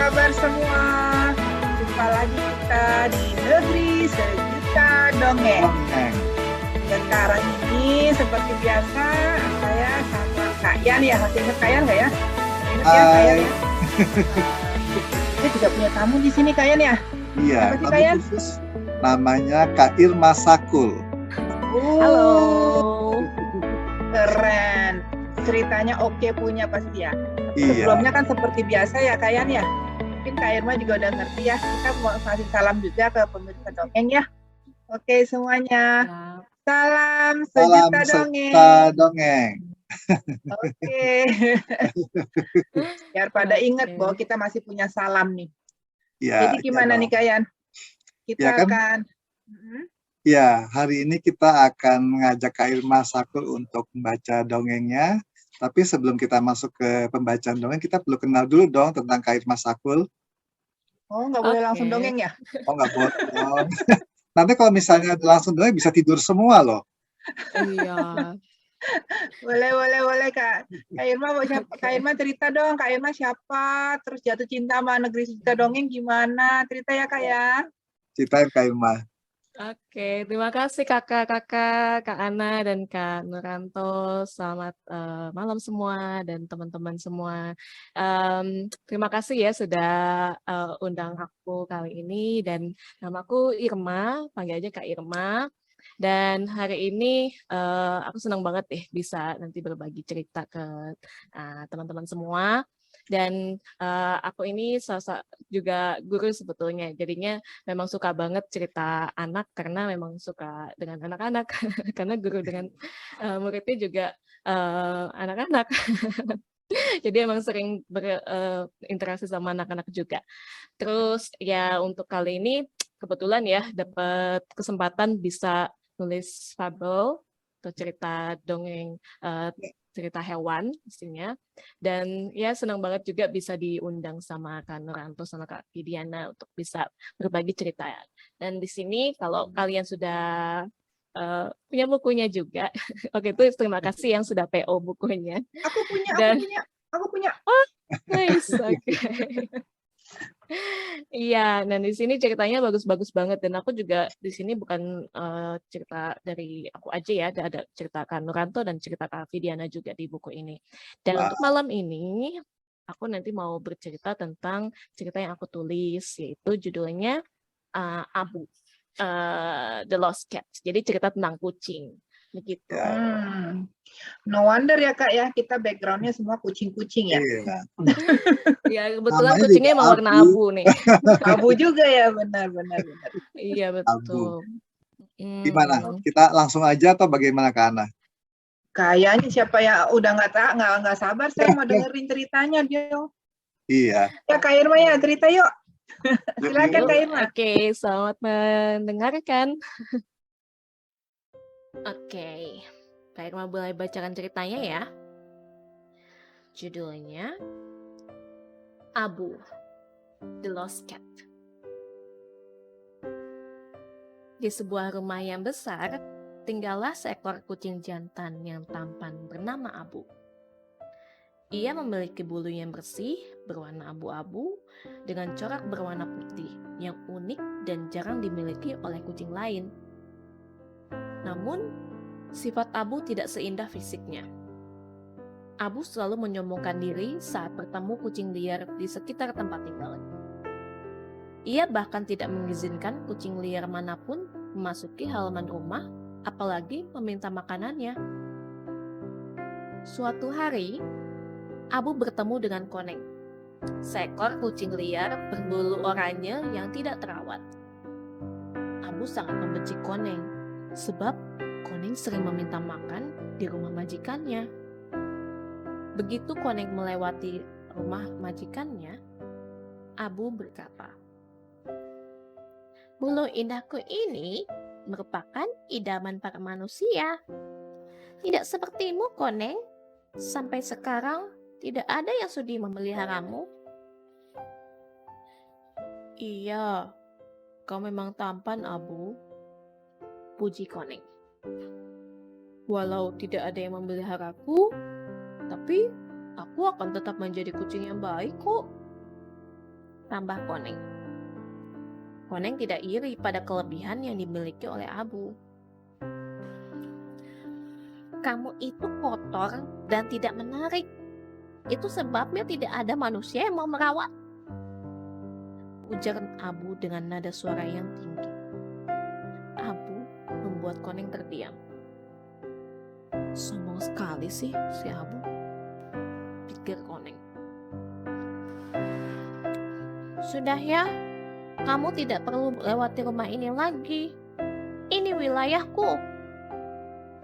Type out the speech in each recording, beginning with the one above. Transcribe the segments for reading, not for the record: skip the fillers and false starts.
kabar semua? Jumpa lagi kita di Negeri Sejuta Dongeng. Dongeng. Sekarang ini seperti biasa saya sama Kak Yan ya. Masih ingat Kak Yan nggak ya? Ingat ya Kak Yan Hai. ya? Kita juga punya tamu di sini Kak Yan ya? Iya, Apa sih, tamu Kak Yan? khusus namanya Kak Irma Sakul. Halo. Keren. Ceritanya oke punya pasti ya. Iya. Sebelumnya kan seperti biasa ya Kak Yan ya. Mungkin Kak Irma juga udah ngerti ya. Kita mau kasih salam juga ke pemirsa dongeng ya. Oke semuanya. Salam Salam sejuta dongeng. sejuta dongeng. Oke. Biar pada ingat bahwa kita masih punya salam nih. Ya, Jadi gimana nih Kak Yan? Kita Ya kan? akan Ya, hari ini kita akan mengajak Kak Irma Sakul untuk membaca dongengnya. Tapi sebelum kita masuk ke pembacaan dongeng, kita perlu kenal dulu dong tentang Kak Irma Sakul. Oh, nggak boleh langsung dongeng ya? Oh, nggak boleh dong. Nanti kalau misalnya langsung dongeng bisa tidur semua loh. Iya. Boleh Kak. Kak Irma mau siapa? Kak Irma cerita dong. Kak Irma siapa? Terus jatuh cinta sama Negeri Sejuta Dongeng gimana? Cerita ya Kak ya. Ceritain Kak Irma. Oke, terima kasih kakak-kakak, Kak Ana dan Kak Nuranto. Selamat malam semua dan teman-teman semua. Terima kasih ya sudah undang aku kali ini dan namaku Irma, panggil aja Kak Irma. Dan hari ini aku senang banget bisa nanti berbagi cerita ke teman-teman semua. Dan aku ini juga guru sebetulnya, jadinya memang suka banget cerita anak karena memang suka dengan anak-anak, karena guru dengan muridnya juga anak-anak. Jadi emang sering berinteraksi sama anak-anak juga. Terus ya untuk kali ini kebetulan ya dapat kesempatan bisa nulis fabel atau cerita dongeng, cerita hewan pastinya. Dan ya senang banget juga bisa diundang sama Kak Nuranto sama Kak Vidiana untuk bisa berbagi cerita. Dan di sini kalau kalian sudah punya bukunya juga, oke itu terima kasih yang sudah PO bukunya. Aku punya. Oh, nice. Oke. Iya, dan di sini ceritanya bagus-bagus banget dan aku juga di sini bukan cerita dari aku aja ya, ada cerita Kak Nuranto dan cerita Kak Vidiana juga di buku ini. Dan untuk malam ini aku nanti mau bercerita tentang cerita yang aku tulis, yaitu judulnya Abu, The Lost Cat. Jadi cerita tentang kucing. Begitu. No wonder ya Kak ya, kita backgroundnya semua kucing-kucing ya. Iya. Ya kebetulan Namanya kucingnya juga emang warna abu. abu nih. Abu juga ya, benar. Iya betul. Gimana? Kita langsung aja atau bagaimana Kak Ana? Kayaknya siapa ya udah nggak sabar saya mau dengerin ceritanya dia. Iya. Ya Kak Irma ya cerita yuk. Silakan Kak Irma. Oke, selamat mendengarkan. Oke, Kak Irma mulai bacakan ceritanya ya. Judulnya Abu, The Lost Cat. Di sebuah rumah yang besar, tinggallah seekor kucing jantan yang tampan bernama Abu. Ia memiliki bulu yang bersih, berwarna abu-abu, dengan corak berwarna putih yang unik dan jarang dimiliki oleh kucing lain. Namun, sifat Abu tidak seindah fisiknya. Abu selalu menyombongkan diri saat bertemu kucing liar di sekitar tempat tinggalnya. Ia bahkan tidak mengizinkan kucing liar manapun memasuki halaman rumah, apalagi meminta makanannya. Suatu hari, Abu bertemu dengan Koneng, seekor kucing liar berbulu oranye yang tidak terawat. Abu sangat membenci Koneng, sebab Koneng sering meminta makan di rumah majikannya. Begitu Koneng melewati rumah majikannya, Abu berkata, "Bulu indahku ini merupakan idaman para manusia. Tidak sepertimu, Koneng. Sampai sekarang tidak ada yang sudi memeliharamu." "Iya, kau memang tampan, Abu," puji Koneng. "Walau tidak ada yang memeliharaku, tapi aku akan tetap menjadi kucing yang baik kok." tambah Koneng. Koneng tidak iri pada kelebihan yang dimiliki oleh Abu. Kamu itu kotor dan tidak menarik. Itu sebabnya tidak ada manusia yang mau merawat. Ujar Abu dengan nada suara yang tinggi. Abu membuat Koneng terdiam. Sombong sekali sih si Abu, pikir Koneng. Sudah ya, kamu tidak perlu lewati rumah ini lagi. Ini wilayahku,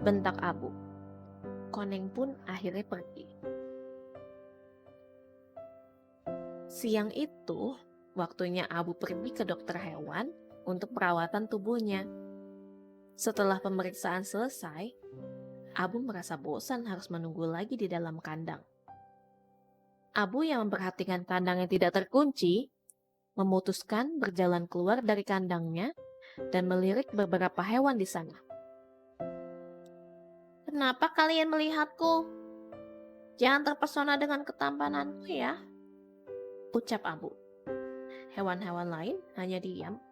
bentak Abu. Koneng pun akhirnya pergi. Siang itu, waktunya Abu pergi ke dokter hewan untuk perawatan tubuhnya. Setelah pemeriksaan selesai, Abu merasa bosan harus menunggu lagi di dalam kandang. Abu yang memperhatikan kandang yang tidak terkunci, memutuskan berjalan keluar dari kandangnya dan melirik beberapa hewan di sana. Kenapa kalian melihatku? Jangan terpesona dengan ketampananku ya, ucap Abu. Hewan-hewan lain hanya diam.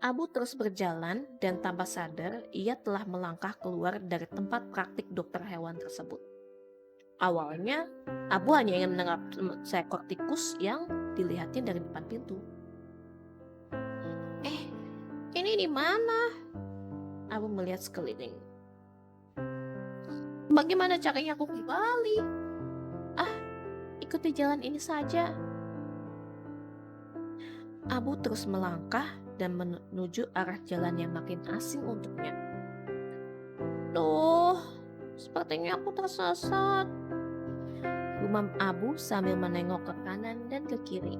Abu terus berjalan dan tanpa sadar ia telah melangkah keluar dari tempat praktik dokter hewan tersebut. Awalnya, Abu hanya ingin menangkap seekor tikus yang dilihatnya dari depan pintu. Ini di mana? Abu melihat sekeliling. Bagaimana caranya aku kembali? Ikuti jalan ini saja. Abu terus melangkah dan menuju arah jalan yang makin asing untuknya. Duh, sepertinya aku tersesat, gumam Abu sambil menengok ke kanan dan ke kiri.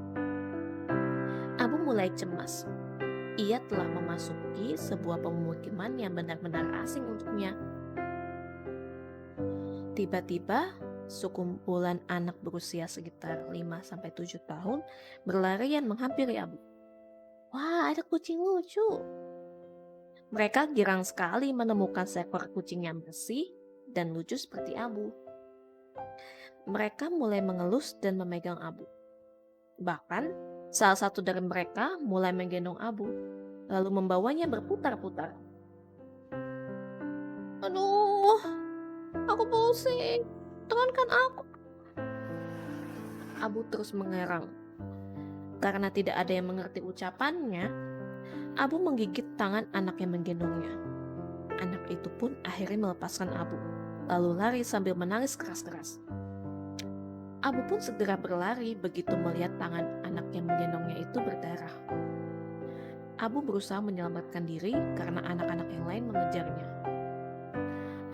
Abu mulai cemas. Ia telah memasuki sebuah pemukiman yang benar-benar asing untuknya. Tiba-tiba, sekumpulan anak berusia sekitar 5-7 tahun berlarian menghampiri Abu. Wah, ada kucing lucu. Mereka girang sekali menemukan seekor kucing yang bersih dan lucu seperti Abu. Mereka mulai mengelus dan memegang Abu. Bahkan, salah satu dari mereka mulai menggendong Abu, lalu membawanya berputar-putar. Aduh, aku pusing. Turunkan aku. Abu terus mengerang. Karena tidak ada yang mengerti ucapannya, Abu menggigit tangan anak yang menggendongnya. Anak itu pun akhirnya melepaskan Abu, lalu lari sambil menangis keras-keras. Abu pun segera berlari begitu melihat tangan anak yang menggendongnya itu berdarah. Abu berusaha menyelamatkan diri karena anak-anak yang lain mengejarnya.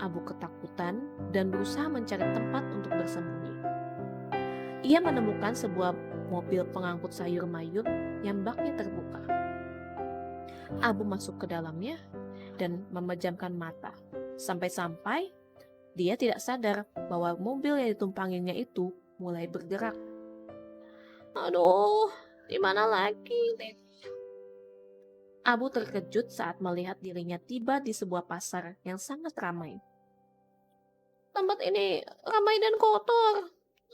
Abu ketakutan dan berusaha mencari tempat untuk bersembunyi. Ia menemukan sebuah mobil pengangkut sayur mayur yang baknya terbuka. Abu masuk ke dalamnya dan memejamkan mata, sampai-sampai dia tidak sadar bahwa mobil yang ditumpanginya itu mulai bergerak. Aduh, di mana lagi? Abu terkejut saat melihat dirinya tiba di sebuah pasar yang sangat ramai. Tempat ini ramai dan kotor.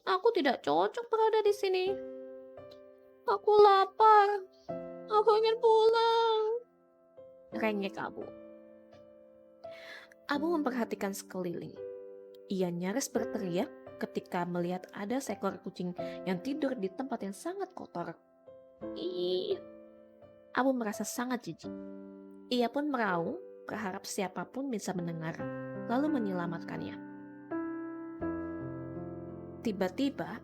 Aku tidak cocok berada di sini. Aku lapar. Aku ingin pulang. Rengek Abu. Abu memperhatikan sekeliling. Ia nyaris berteriak ketika melihat ada seekor kucing yang tidur di tempat yang sangat kotor. Ih. Abu merasa sangat jijik. Ia pun meraung, berharap siapapun bisa mendengar, lalu menyelamatkannya. Tiba-tiba,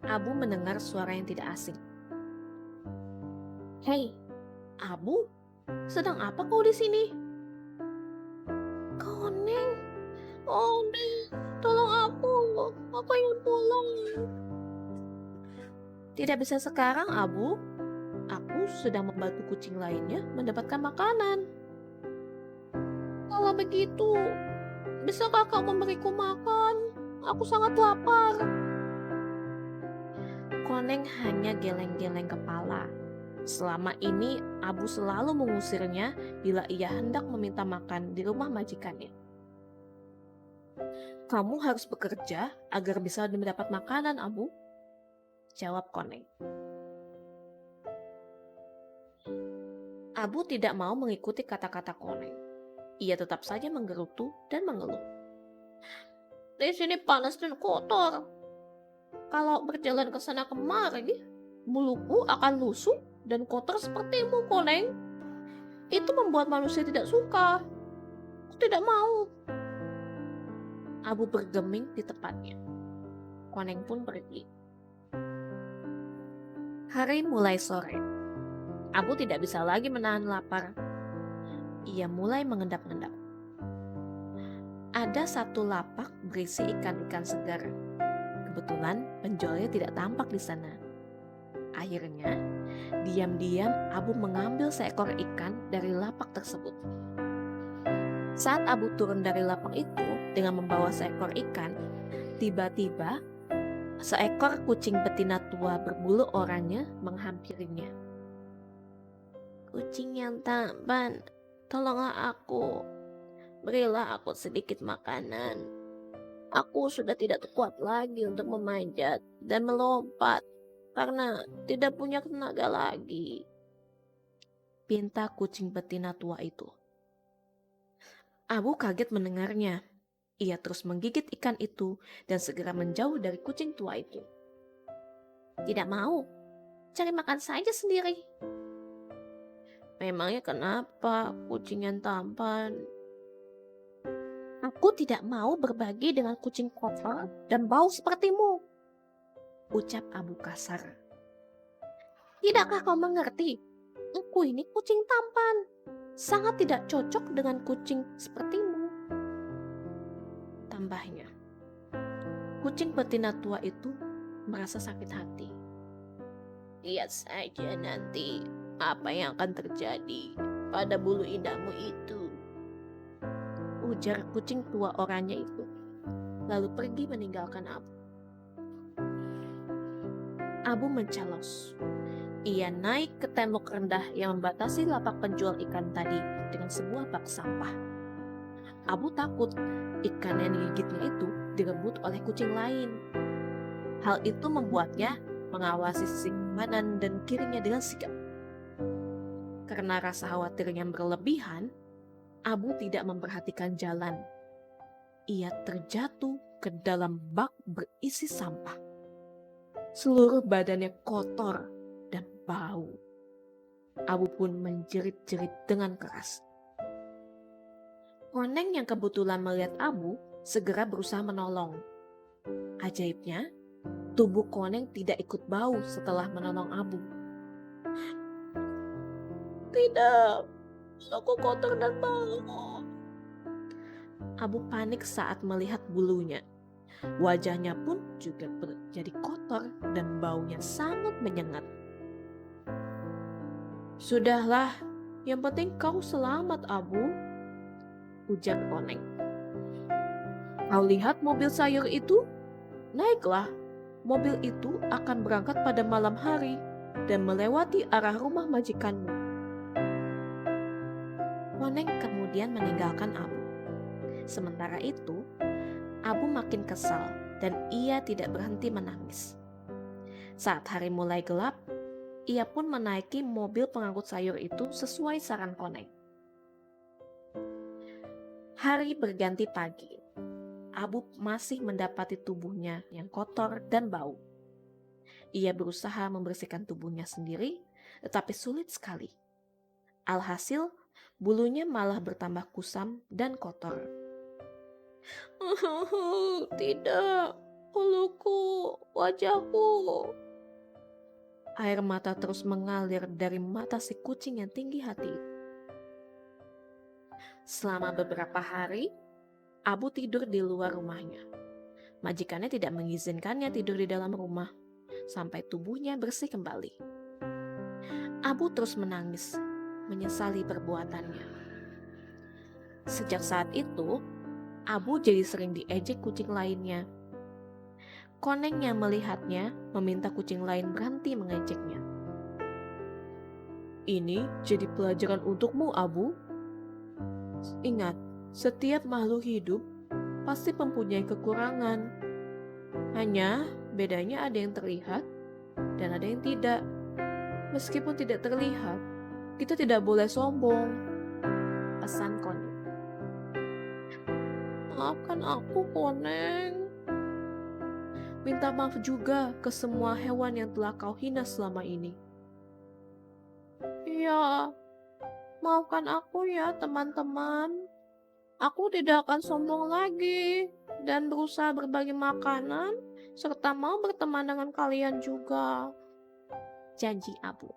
Abu mendengar suara yang tidak asing. Hei, Abu, sedang apa kau di sini? Koneng, tolong aku ingin pulang. Tidak bisa sekarang, Abu. Aku sedang membantu kucing lainnya mendapatkan makanan. Kalau begitu, bisakah kau memberiku makan? Aku sangat lapar. Koneng hanya geleng-geleng kepala. Selama ini, Abu selalu mengusirnya bila ia hendak meminta makan di rumah majikannya. Kamu harus bekerja agar bisa mendapat makanan, Abu, jawab Koneng. Abu tidak mau mengikuti kata-kata Koneng. Ia tetap saja menggerutu dan mengeluh. Di sini panas dan kotor. Kalau berjalan ke sana kemari, buluku akan lusuh dan kotor sepertimu, Koneng. Itu membuat manusia tidak suka. Aku tidak mau. Abu bergeming di tempatnya. Koneng pun pergi. Hari mulai sore. Abu tidak bisa lagi menahan lapar. Ia mulai mengendap-endap. Ada satu lapak berisi ikan-ikan segar. Kebetulan penjualnya tidak tampak di sana. Akhirnya, diam-diam Abu mengambil seekor ikan dari lapak tersebut. Saat Abu turun dari lapak itu dengan membawa seekor ikan, tiba-tiba seekor kucing betina tua berbulu oranye menghampirinya. Kucing yang tampan, tolonglah aku. Berilah aku sedikit makanan. Aku sudah tidak kuat lagi untuk memanjat dan melompat karena tidak punya tenaga lagi. Pinta kucing betina tua itu. Abu kaget mendengarnya. Ia terus menggigit ikan itu dan segera menjauh dari kucing tua itu. Tidak mau, cari makan saja sendiri. Memangnya kenapa kucing yang tampan? Aku tidak mau berbagi dengan kucing kotor dan bau sepertimu, ucap Abu kasar. Tidakkah kau mengerti? Aku ini kucing tampan, sangat tidak cocok dengan kucing sepertimu. Tambahnya, kucing betina tua itu merasa sakit hati. Lihat saja nanti apa yang akan terjadi pada bulu indahmu itu, ujar kucing tua oranye itu, lalu pergi meninggalkan Abu. Abu mencelos. Ia naik ke tembok rendah yang membatasi lapak penjual ikan tadi dengan sebuah bak sampah. Abu takut ikan yang digigitnya itu direbut oleh kucing lain. Hal itu membuatnya mengawasi sisi kanan dan kirinya dengan sigap. Karena rasa khawatir yang berlebihan, Abu tidak memperhatikan jalan. Ia terjatuh ke dalam bak berisi sampah. Seluruh badannya kotor dan bau. Abu pun menjerit-jerit dengan keras. Koneng yang kebetulan melihat Abu segera berusaha menolong. Ajaibnya, tubuh Koneng tidak ikut bau setelah menolong Abu. Tidak, aku kotor dan bau. Abu panik saat melihat bulunya. Wajahnya pun juga menjadi kotor dan baunya sangat menyengat. Sudahlah, yang penting kau selamat, Abu, ujar Koneng. Kau lihat mobil sayur itu? Naiklah, mobil itu akan berangkat pada malam hari dan melewati arah rumah majikanmu. Koneng kemudian meninggalkan Abu. Sementara itu, Abu makin kesal dan ia tidak berhenti menangis. Saat hari mulai gelap, ia pun menaiki mobil pengangkut sayur itu sesuai saran Koneng. Hari berganti pagi. Abu masih mendapati tubuhnya yang kotor dan bau. Ia berusaha membersihkan tubuhnya sendiri, tetapi sulit sekali. Alhasil, bulunya malah bertambah kusam dan kotor. Tidak, buluku, wajahku. Air mata terus mengalir dari mata si kucing yang tinggi hati. Selama beberapa hari, Abu tidur di luar rumahnya. Majikannya tidak mengizinkannya tidur di dalam rumah sampai tubuhnya bersih kembali. Abu terus menangis, menyesali perbuatannya. Sejak saat itu, Abu jadi sering diejek kucing lainnya. Koneng yang melihatnya meminta kucing lain berhenti mengejeknya. Ini jadi pelajaran untukmu, Abu. Ingat, setiap makhluk hidup pasti mempunyai kekurangan. Hanya bedanya ada yang terlihat dan ada yang tidak. Meskipun tidak terlihat, kita tidak boleh sombong, pesan Koneng. Maafkan aku, Koneng. Minta maaf juga ke semua hewan yang telah kau hina selama ini. Iya, maafkan aku ya teman-teman. Aku tidak akan sombong lagi dan berusaha berbagi makanan serta mau berteman dengan kalian juga. Janji Abu.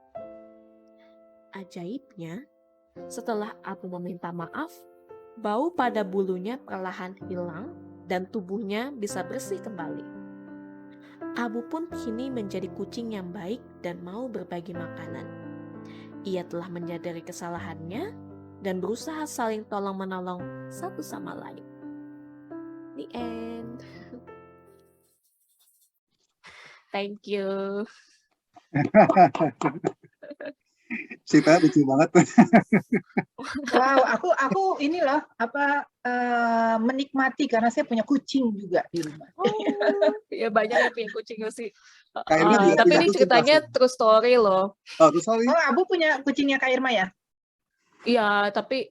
Ajaibnya, setelah Abu meminta maaf, bau pada bulunya perlahan hilang dan tubuhnya bisa bersih kembali. Abu pun kini menjadi kucing yang baik dan mau berbagi makanan. Ia telah menyadari kesalahannya dan berusaha saling tolong-menolong satu sama lain. The end. Thank you. Cerita lucu banget. Wow, aku ini loh menikmati karena saya punya kucing juga di rumah. Oh, ya banyak yang punya kucing sih. Kak Irma juga Tapi punya ini kucing ceritanya pasti. true story loh. Oh, sorry. Oh, Abu punya kucingnya Kak Irma ya? Iya, tapi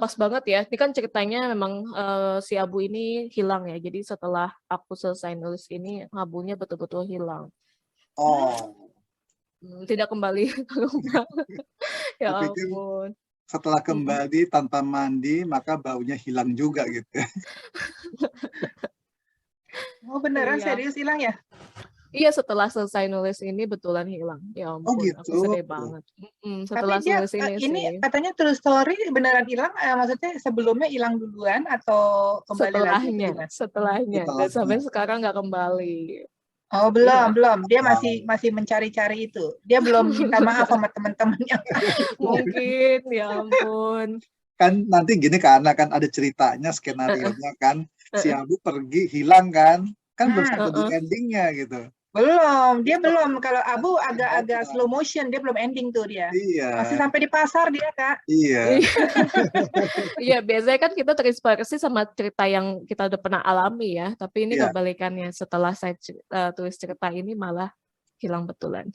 pas banget ya. Ini kan ceritanya memang si Abu ini hilang ya. Jadi setelah aku selesai nulis ini, Abunya betul-betul hilang. Oh, Tidak kembali ke rumah. Ya aku pikir ampun. setelah kembali tanpa mandi, maka baunya hilang juga gitu. Oh beneran Iya. serius hilang ya? Iya, setelah selesai nulis ini betulan hilang. Ya Oh ampun, aku gitu. sedih banget. Tapi Setelah dia nulis ini ini sih. katanya true story beneran hilang, maksudnya sebelumnya hilang duluan atau kembali lagi atau gimana? Setelahnya. Dan sampai sekarang nggak kembali. Oh Iya. belum. Dia masih mencari-cari itu. Dia belum minta maaf sama teman-temannya. Mungkin, ya ampun. Kan nanti gini karena kan ada ceritanya, skenario-nya kan. Si Abu pergi, hilang kan. Kan belum sampai di endingnya gitu. Belum, dia belum. Kalau Abu agak-agak slow motion, dia belum ending tuh dia. Iya. Masih sampai di pasar dia, Kak. Iya. Iya, biasanya kan kita terinspirasi sama cerita yang kita udah pernah alami ya. Tapi ini Iya. kebalikannya. Setelah saya tulis cerita ini malah hilang betulan.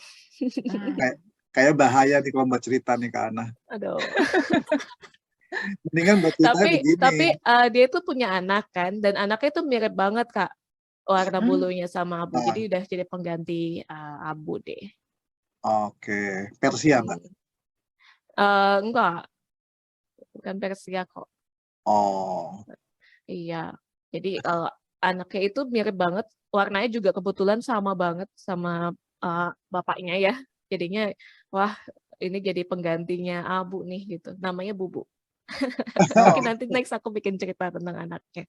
Kayak bahaya nih kalau buat cerita nih Kak Ana. Aduh. Mendingan buat cerita begini. Tapi dia itu punya anak kan, dan anaknya itu mirip banget Kak warna bulunya sama Abu. Jadi udah jadi pengganti Abu deh. Oke, Persia Mbak? Enggak, bukan Persia kok. Oh. Iya, jadi kalau anaknya itu mirip banget, warnanya juga kebetulan sama banget sama bapaknya ya. Jadinya wah ini jadi penggantinya Abu nih gitu. Namanya Bubu. Mungkin nanti next aku bikin cerita tentang anaknya.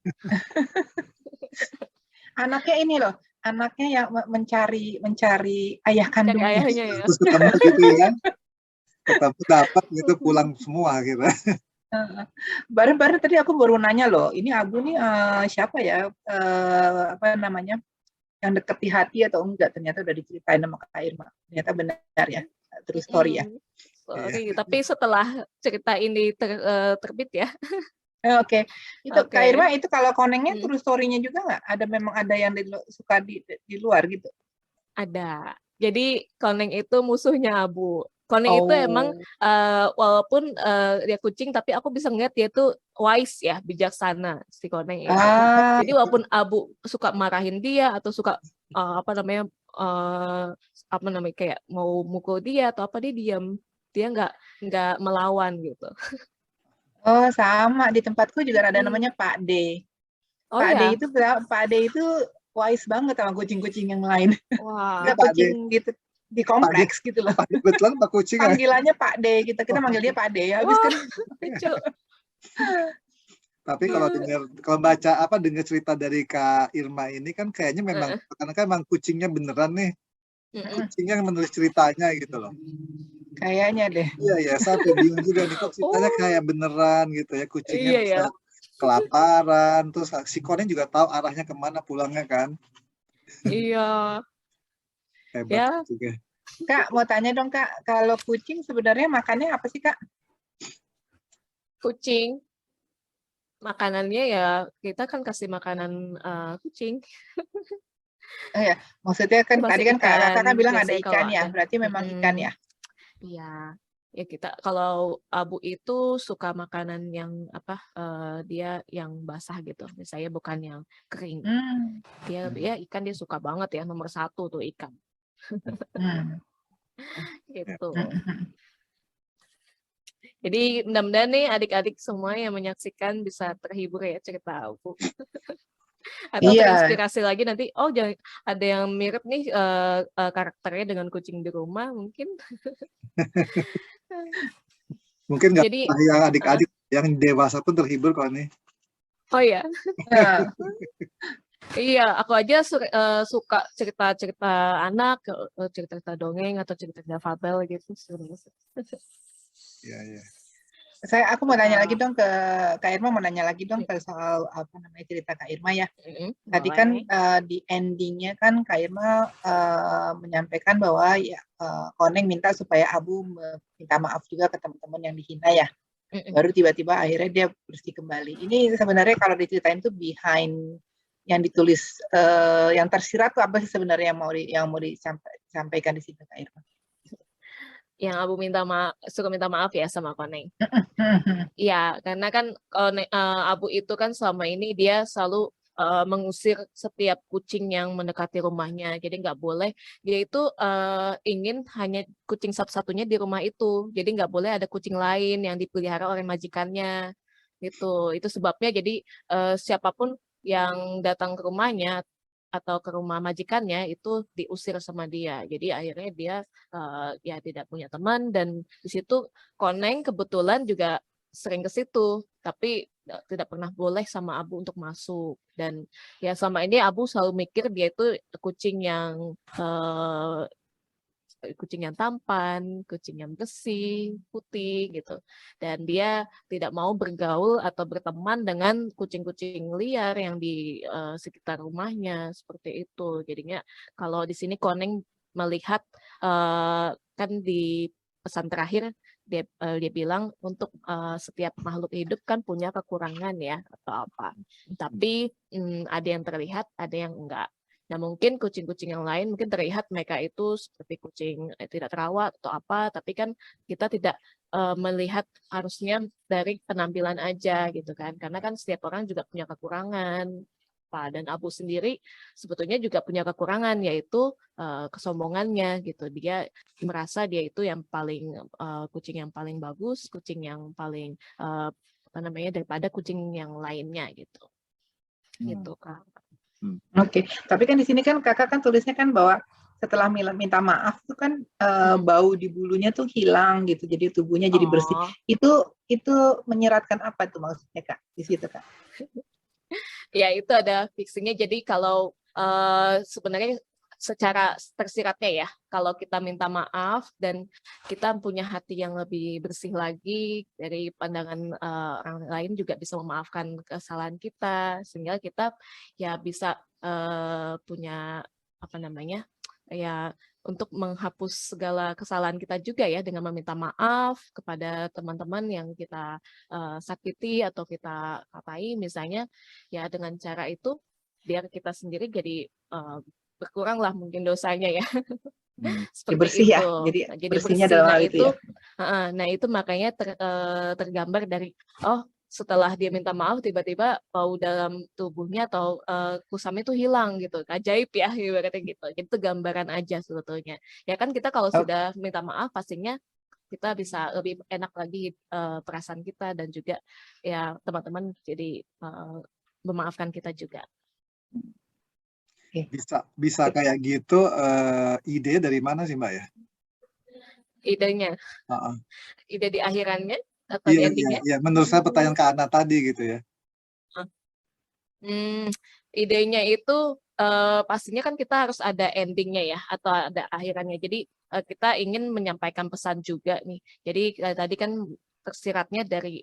Anaknya ini loh, anaknya yang mencari ayah kandungnya. Cari ayahnya ya. Terus ketemu gitu ya. Ketemu dapat gitu pulang semua gitu. Baru tadi aku baru nanya loh, ini Abu nih siapa ya, apa namanya, yang deket di hati atau enggak, ternyata udah diceritain sama Kak Irma. Ternyata benar ya, true story ya. Sorry, tapi setelah cerita ini terbit ya. Oke. Itu Kak Irma itu kalau Konengnya true story-nya juga nggak? Memang ada yang suka di luar gitu? Ada. Jadi Koneng itu musuhnya Abu. Koneng itu emang walaupun dia kucing, tapi aku bisa ngeliat dia tuh wise ya, bijaksana si Koneng itu. Jadi walaupun Abu suka marahin dia atau suka apa namanya kayak mau mukul dia atau apa, dia diam. Dia nggak melawan gitu. Oh sama, di tempatku juga ada namanya Pak D. Pak D itu wise banget sama kucing-kucing yang lain. Wah. Nggak kucing gitu di kompleks gitu loh. Betulan Pak kucing. Panggilannya Pak D, kita manggil dia Pak D ya. Habis kan lucu. Tapi kalau dengar cerita dari Kak Irma ini kan kayaknya memang karena kan memang kucingnya beneran nih. Kucingnya yang menulis ceritanya gitu loh. Kayaknya deh. Iya ya, sampai bingung juga nih kok ceritanya kayak beneran gitu ya, kucingnya bisa kelaparan, terus si Koneng juga tahu arahnya kemana pulangnya kan. Iya. Hebat juga. Kak, mau tanya dong Kak, kalau kucing sebenarnya makannya apa sih Kak? Kucing, makanannya ya kita kan kasih makanan kucing. Oh ya, maksudnya kan tadi kan Kakak bilang ada ikan ya, berarti memang ikan ya? Iya, Ya kita kalau Abu itu suka makanan yang apa dia yang basah gitu, misalnya bukan yang kering. Dia ikan dia suka banget ya, nomor 1 tuh ikan gitu. Jadi mudah-mudahan nih adik-adik semua yang menyaksikan bisa terhibur ya cerita Abu. Atau Iya, terinspirasi lagi nanti, oh jangan ada yang mirip nih karakternya dengan kucing di rumah mungkin. Mungkin nggak Jadi cuma yang adik-adik, yang dewasa pun terhibur kok nih. oh ya, nah, iya aku aja suka cerita-cerita anak, cerita-cerita dongeng atau cerita-cerita fabel gitu. Iya, iya. aku mau nanya lagi dong ke Kak Irma, mau nanya lagi dong ke soal apa namanya cerita Kak Irma ya. Tadi kan di endingnya kan Kak Irma menyampaikan bahwa ya Koneng minta supaya Abu minta maaf juga ke teman-teman yang dihina ya. Baru tiba-tiba akhirnya dia bersih kembali. Ini sebenarnya kalau diceritain tuh behind yang ditulis, yang tersirat tuh apa sih sebenarnya yang mau disampaikan di situ Kak Irma? Yang Abu suka minta maaf ya sama Koneng. Iya, karena kan Abu itu kan selama ini dia selalu mengusir setiap kucing yang mendekati rumahnya. Jadi nggak boleh, dia itu ingin hanya kucing satu-satunya di rumah itu. Jadi nggak boleh ada kucing lain yang dipelihara oleh majikannya. Itu sebabnya jadi siapapun yang datang ke rumahnya atau ke rumah majikannya itu diusir sama dia. Jadi akhirnya dia ya tidak punya teman, dan di situ Koneng kebetulan juga sering ke situ, tapi tidak pernah boleh sama Abu untuk masuk. Dan ya selama ini Abu selalu mikir dia itu kucing yang tampan, kucing yang bersih, putih gitu. Dan dia tidak mau bergaul atau berteman dengan kucing-kucing liar yang di sekitar rumahnya seperti itu. Jadinya kalau di sini Koneng melihat kan di pesan terakhir dia bilang untuk setiap makhluk hidup kan punya kekurangan ya atau apa. Tapi ada yang terlihat, ada yang enggak. Nah, mungkin kucing-kucing yang lain mungkin terlihat mereka itu seperti kucing tidak terawat atau apa, tapi kan kita tidak melihat harusnya dari penampilan aja gitu kan. Karena kan setiap orang juga punya kekurangan. Dan Abu sendiri sebetulnya juga punya kekurangan, yaitu kesombongannya gitu. Dia merasa dia itu yang paling kucing yang paling bagus, kucing yang paling apa namanya daripada kucing yang lainnya gitu. Gitu Kak. Oke, tapi kan di sini kan kakak kan tulisnya kan bahwa setelah minta maaf itu kan bau di bulunya tuh hilang gitu, jadi tubuhnya jadi bersih. Itu menyeratkan apa tuh maksudnya Kak di situ Kak? Ya itu ada fixingnya. Jadi kalau sebenarnya secara tersiratnya ya, kalau kita minta maaf dan kita punya hati yang lebih bersih lagi dari pandangan orang lain juga bisa memaafkan kesalahan kita, sehingga kita ya bisa punya apa namanya ya untuk menghapus segala kesalahan kita juga ya dengan meminta maaf kepada teman-teman yang kita sakiti atau kita katai misalnya, ya dengan cara itu biar kita sendiri jadi berkurang lah mungkin dosanya ya. Seperti bersih itu. ya, jadi bersihnya bersih. dalam Nah hal itu ya. Nah itu makanya tergambar dari setelah dia minta maaf tiba-tiba bau dalam tubuhnya atau kusamnya itu hilang gitu. Ajaib ya ibaratnya gitu. Jadi itu gambaran aja sebetulnya. Ya kan kita kalau sudah minta maaf pastinya kita bisa lebih enak lagi perasaan kita, dan juga ya teman-teman jadi memaafkan kita juga. Bisa kayak gitu, ide dari mana sih Mbak ya? Idenya, ide di akhirannya atau Iya, di endingnya? iya. Menurut saya pertanyaan Kak Ana tadi gitu ya. Idenya itu pastinya kan kita harus ada endingnya ya, atau ada akhirannya. Jadi kita ingin menyampaikan pesan juga nih. Jadi tadi kan tersiratnya dari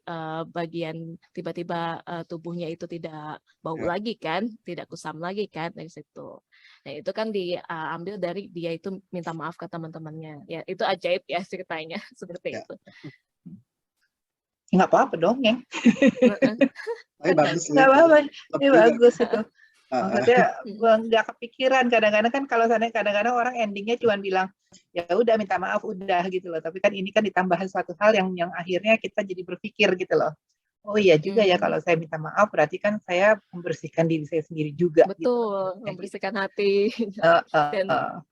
bagian tiba-tiba tubuhnya itu tidak bau lagi kan, tidak kusam lagi kan dari situ. Nah itu kan diambil dari dia itu minta maaf ke teman-temannya. Ya itu ajaib ya ceritanya seperti itu. Nggak apa-apa dong, Yang. Tapi bagus. Nggak apa-apa, ini bagus itu. Maksudnya nggak kepikiran kadang-kadang kan kalau sana kadang-kadang orang endingnya cuma bilang ya udah minta maaf udah gitu loh. Tapi kan ini kan ditambahin suatu hal yang akhirnya kita jadi berpikir gitu loh. Oh iya juga ya kalau saya minta maaf berarti kan saya membersihkan diri saya sendiri juga gitu. Betul, Kayak gitu. membersihkan hati. Dan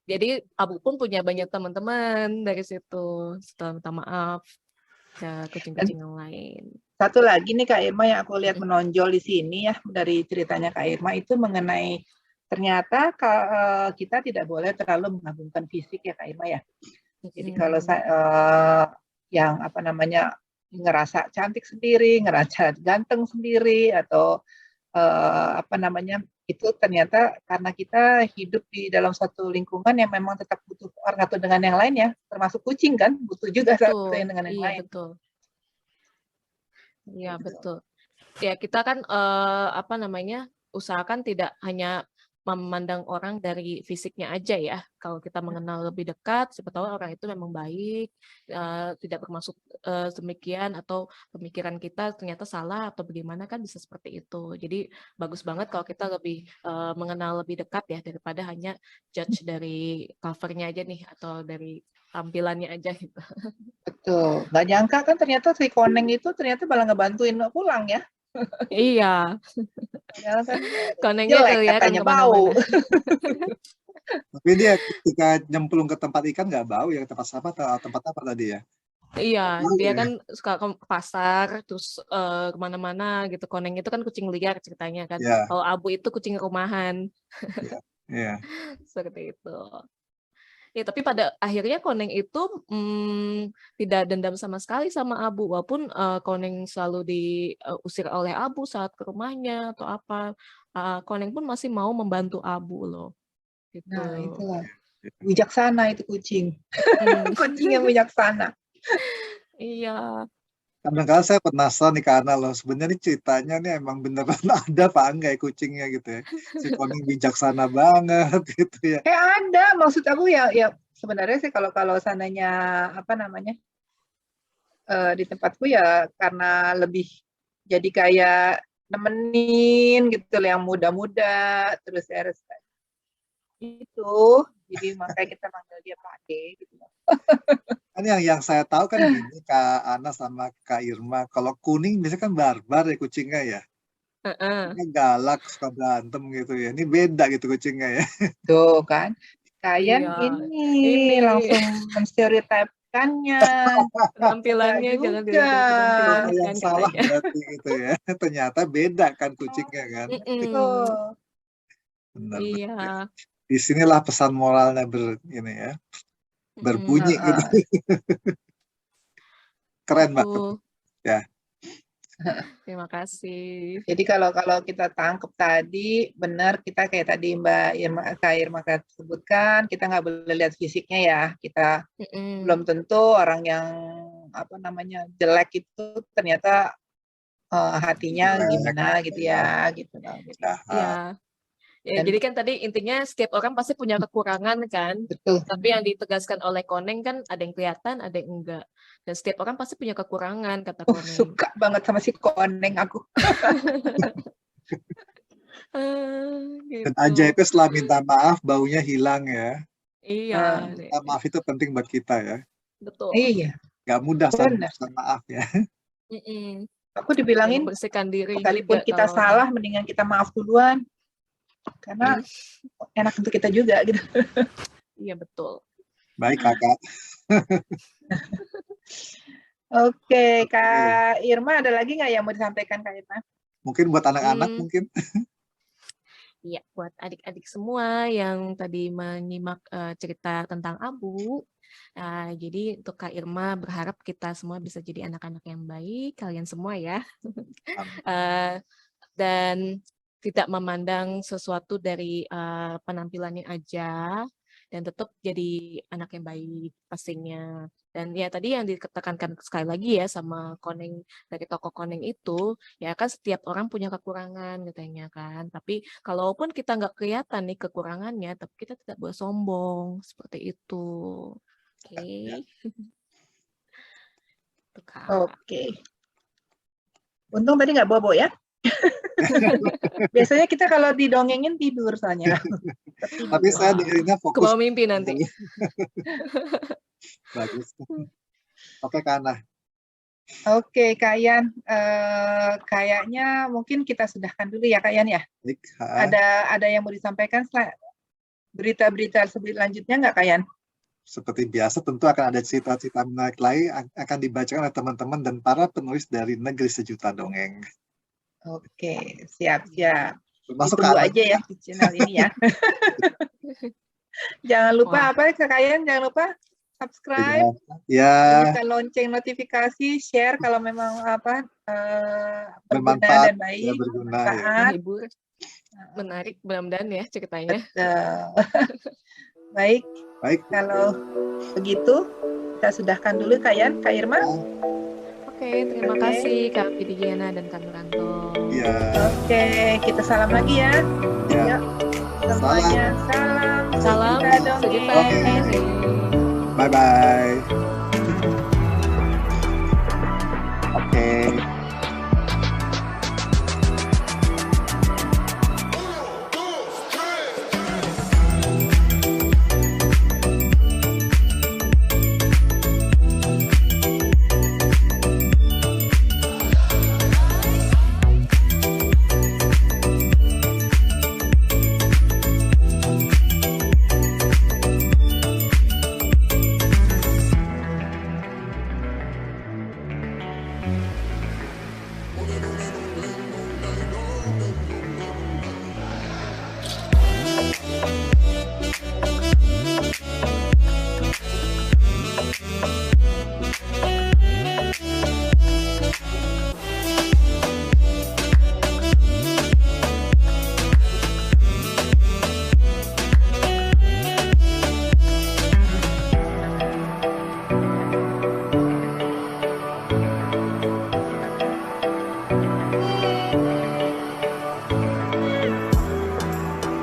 jadi Abu pun punya banyak teman-teman dari situ setelah minta maaf ke kucing-kucing yang lain. Satu lagi nih Kak Irma yang aku lihat menonjol di sini ya dari ceritanya Kak Irma itu mengenai ternyata kita tidak boleh terlalu mengagungkan fisik ya Kak Irma ya. Jadi kalau yang apa namanya ngerasa cantik sendiri, ngerasa ganteng sendiri atau apa namanya itu ternyata karena kita hidup di dalam suatu lingkungan yang memang tetap butuh orang satu dengan yang lain ya, termasuk kucing kan butuh juga satu yang dengan yang lain. Betul. Iya betul. Ya kita kan apa namanya usahakan tidak hanya memandang orang dari fisiknya aja ya. Kalau kita mengenal lebih dekat, siapa tahu orang itu memang baik, tidak bermaksud demikian atau pemikiran kita ternyata salah atau bagaimana kan bisa seperti itu. Jadi bagus banget kalau kita lebih mengenal lebih dekat ya daripada hanya judge dari covernya aja nih atau dari tampilannya aja gitu. Betul. Nggak nyangka kan ternyata si Koneng itu ternyata malah ngebantuin pulang ya. Iya. Padahal kan Konengnya jelek kelihatan katanya bau. Tapi dia ketika nyemplung ke tempat ikan nggak bau ya, tempat sampah atau tempat apa tadi ya? Iya, dia kan suka ke pasar, terus kemana-mana gitu. Koneng itu kan kucing liar ceritanya kan. Ya, Kalau Abu itu kucing rumahan. ya. Seperti itu. Ya, tapi pada akhirnya Koneng itu tidak dendam sama sekali sama Abu, walaupun Koneng selalu diusir oleh Abu saat ke rumahnya atau apa. Koneng pun masih mau membantu Abu loh. Gitu. Nah, itulah. Bijaksana itu kucing. Kucing yang bijaksana. Iya. Kadang-kadang saya penasaran nih karena loh sebenarnya ceritanya nih emang beneran ada apa enggak ya kucingnya gitu ya. Si Koneng bijaksana banget gitu ya. Ada, maksud aku ya sebenarnya sih kalau sananya apa namanya di tempatku ya karena lebih jadi kayak nemenin gitu yang muda-muda terus itu jadi makanya kita manggil dia Pak D gitu. Kan yang saya tahu kan gini Kak Ana sama Kak Irma, kalau kuning biasanya kan barbar ya kucingnya ya. Galak, suka berantem gitu ya. Ini beda gitu kucingnya ya. Tuh kan, kalian Iya. ini langsung menstereotipkannya. Penampilannya jangan dilihat dari penampilannya Yang kan salah katanya. berarti gitu ya. Ternyata beda kan kucingnya kan. Benar. Iya. Disinilah pesan moralnya berbunyi gitu. Keren banget. Ya. Terima kasih. Jadi kalau kita tangkap tadi benar kita kayak tadi Kak Irma sebutkan kita nggak boleh lihat fisiknya ya, kita belum tentu orang yang apa namanya jelek itu ternyata hatinya gimana gitu ya gitu. Ya. Ya, jadi kan tadi intinya setiap orang pasti punya kekurangan kan. Betul. Tapi yang ditegaskan oleh Koneng kan ada yang kelihatan, ada yang enggak. Dan setiap orang pasti punya kekurangan, kata Koneng. Suka banget sama si Koneng aku. Gitu. Dan ajaibnya setelah minta maaf, baunya hilang ya. Iya. Minta maaf itu penting buat kita ya. Betul. Iya. Gak mudah minta maaf ya. Aku dibilangin, membersihkan diri sekalipun kita salah, mendingan kita maaf duluan. Karena enak untuk kita juga gitu. Iya betul. Baik Kakak. Oke, Kak Irma ada lagi nggak yang mau disampaikan Kak Irma? Mungkin buat anak-anak mungkin. Iya, buat adik-adik semua yang tadi menyimak cerita tentang Abu. Jadi untuk Kak Irma berharap kita semua bisa jadi anak-anak yang baik, kalian semua ya. Dan tidak memandang sesuatu dari penampilannya aja, dan tetap jadi anak yang baik pastinya. Dan ya tadi yang ditekankan sekali lagi ya sama Koneng, dari tokoh Koneng itu, ya kan setiap orang punya kekurangan katanya kan. Tapi kalaupun kita nggak kelihatan nih kekurangannya, tapi kita tidak boleh sombong, seperti itu. Oke. Oke. Untung tadi nggak bobo ya? Biasanya kita kalau didongengin tidur soalnya. Tapi saya Wah, dengerinnya fokus. kebawa mimpi nanti. Bagus. Oke, Kak Ana. Oke, Kak Yan. Kayaknya mungkin kita sudahkan dulu ya, Kak Yan ya. Baik, Ada yang mau disampaikan berita-berita selanjutnya nggak, Kak Yan? seperti biasa tentu akan ada cerita-cerita menarik lain akan dibacakan oleh teman-teman dan para penulis dari Negeri Sejuta Dongeng. Oke, siap-siap. Termasuk Ditunggu Kak Ana aja ya di channel ini ya. Jangan lupa apa, Kak Yan? Jangan lupa subscribe, ya, bunyikan lonceng notifikasi, share kalau memang berguna bermanfaat, dan baik, ya, berguna, ya. bermanfaat. Menghibur, menarik, mudah-mudahan ya ceritanya. Baik, Baik. kalau begitu kita sudahkan dulu Kak Yan, Kak Irma. Oke, terima kasih Kak Widiana dan Kak Nuranto. Ya. Oke, kita salam lagi ya. Ya. Yuk, semuanya salam Salam sejuta dongeng. sejuta dongeng. Bye-bye.